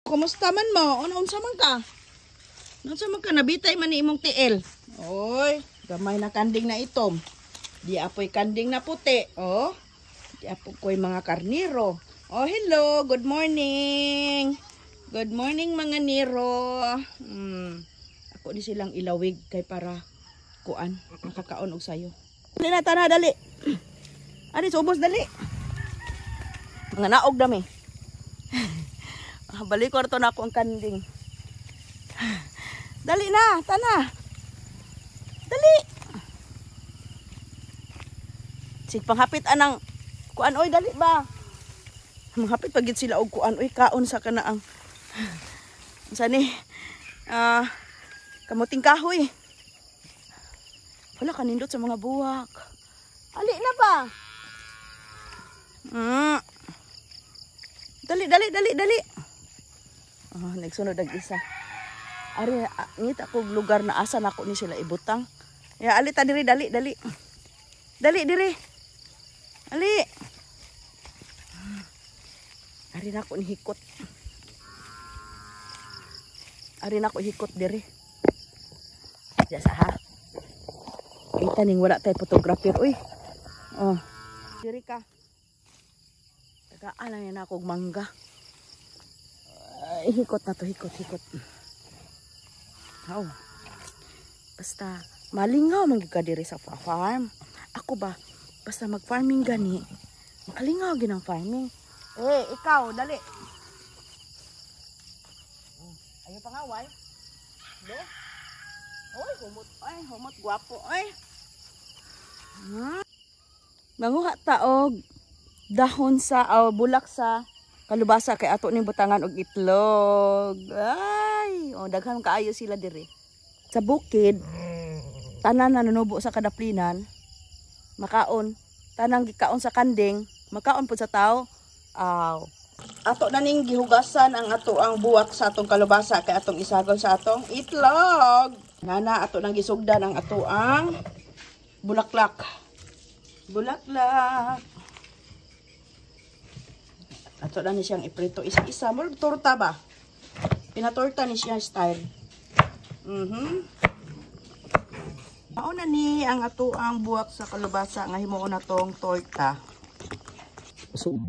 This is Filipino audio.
kumusta man mo? Unsa man ka? Unsa man ka nabitay man ni imong tiil? Oy, gamay na kanding na itom. Di apoy kanding na puti, oh. Di apoy mga karniro. Oh, hello, good morning. Good morning mga niro. Ako ni silang ilawig kay para kuan, makakaon og sayo. Dali na tana dali. Ari subos dali. Mga naog dami. Balik ko na ako ang kanding. Dali na, tana. Dali. Sig panghapit anang kuan oy dali ba. Manghapit pagit sila og kuan oy kaon sa kanaang. Unsa ni? Kamuting kahoy. Wala kanindot sa mga buwak. Ali na ba? Dali. Nagsunod ang isa. Ari, ngit ako lugar na asa na ako ni sila ibutang. Ya, ali ta diri, dali. Dali diri. Ali. Ari na ako ni hikot. Diri. Diya sa ha. Kita ning wala tay photographer, uy. Oh. Diri ka. Tagaan lang na ako mangga. Hikot na to, hikot. Oh. Basta malingaw man gyud ka diri sa farm. Ako ba basta mag-farming gani, makalingaw gyud ang farming. Ikaw dali. Ayo pangaway. Do. Oy, humot gwapo, oy. Manguha taog dahon sa bulak sa kalubasa kay ato ning butangan og itlog. Ay, daghan kaayo sila diri. Sa bukid, tanan na nanubo sa kadaplinan, makaon, tanang gikaon sa kanding, makaon pud sa tao. Ato na ning gihugasan ang ato ang buwak sa atong kalubasa kay atong isagol sa atong itlog. Nana ato nang gisugdan ang ato ang bulaklak. Ato na ni siyang iprito isa-isa. Murag torta ba? Pinatorta ni siya style. Mao na ni ang ato ang buwak sa kalubasa nga himuon na tong torta. So,